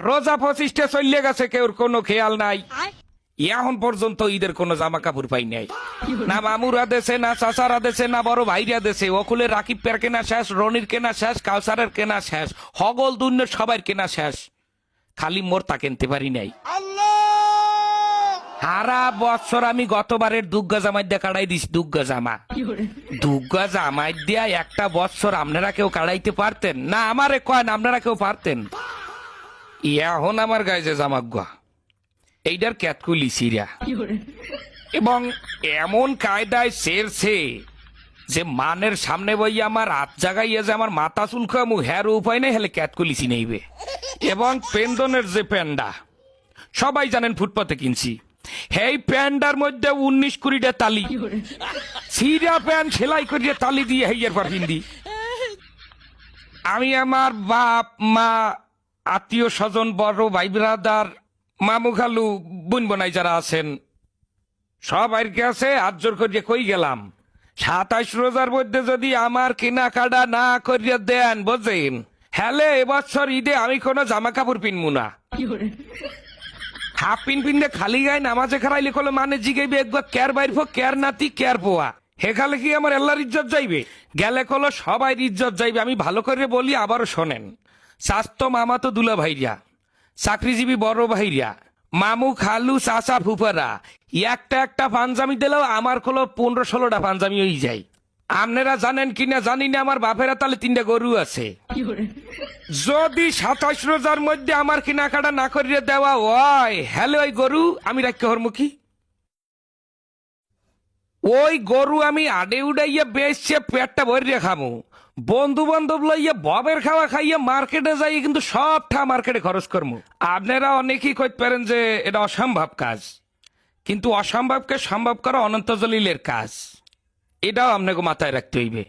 রোজা 25টা চললে গেছে, কেউর কোনো খেয়াল নাই। এখন পর্যন্ত ঈদের কোনো জামা কাপড় পাই নাই। না মামুরা দেশে, না চাচারা দেশে, না বড় ভাইরা দেশে। ওকুলে রাকিব পের কেনা শেষ, রনির কেনা শেষ, কাউসারের কেনা শেষ, হগল দুন্নের সবার কেনা শেষ। খালি মোর তা কিনতে পারি নাই। সারা বছর আমি গতবারের দুগ্গা জামাই দিয়ে কাটাই দিস। দুগ্গা জামা, দুগ্গা জামাই দিয়া একটা বছর আপনারা কেউ কাটাইতে পারতেন না? আমারে কয়েন আপনারা কেউ পারতেন? এখন আমার গায়ে যে জামাগুয়া এইটার ক্যাতকুলি সিরা এবং এমন কায়দায় সেরছে যে মানের সামনে বই আমার হাত জাগাইয়া যে আমার মাথা চুলকামু হ্যার উপায় নেই, হেলে ক্যাতকুলিসি নেইবে। এবং পেন্দনের যে প্যান্ডা সবাই জানেন ফুটপাতে কিনছি, এই প্যান্ডার মধ্যে 19-20টা তালি, সিরা প্যান্ট সেলাই করিয়ে তালি দিয়ে হেয়ার পর হিন্দি। আমি আমার বাপ মা, আত্মীয় স্বজন, বড় ভাই ব্রাদার, মামু খালু, বোন বোনাই যারা আছেন সবাই কাছে হাত জোর করিয়ে কই গেলাম, 27 রোজার মধ্যে যদি আমার কেনাকাটা না করিয়া দেন বোঝেন, হ্যালে এবছর ঈদে আমি কোনো জামা কাপড় পিনবো না। হাফ পিনতে খালি গায়ে নামাজে খারাইলে কলে মানে জিগাইবে একবার কেয়ার বাইর কেয়ার নাতি কেয়ার পোয়া, হেখালে কি আমার আল্লাহর ইজ্জত যাইবে? গেলে কলো সবাই ইজ্জত যাইবে। আমি ভালো করে বলি, আবারও শোনেন। স্বাস্থ্য মামা তো দুলা ভাইরা, চাকরিজীবী বড় ভাইরা, মামু খালু চাচা ফুপারা একটা একটা পাঞ্জামি দিলেও আমার কলো 15-16টা পাঞ্জামি হয়ে যায়। আপনারা জানেন কিনা জানি না, আমার বাপেরা তাহলে 3টা গরু আছে। যদি 27 রোজার মধ্যে আমার কেনাকাটা না করিয়ে দেওয়া হয়, হ্যালো ওই গরু আমি রাখতে হরমুখী, ওই গরু আমি আডে উড়াইয়া বেচছে পেটটা ভরিয়ে খামু। বন্ধু বান্ধব লইয়া ববের খাওয়া খাইয়া মার্কেটে যাই, কিন্তু সবটা মার্কেটে খরচ করবো। আপনারা অনেকেই কইতে পারেন যে এটা অসম্ভব কাজ, কিন্তু অসম্ভবকে সম্ভব করা অনন্ত জলিলের কাজ, এটাও আপনাকে মাথায় রাখতে হইবে।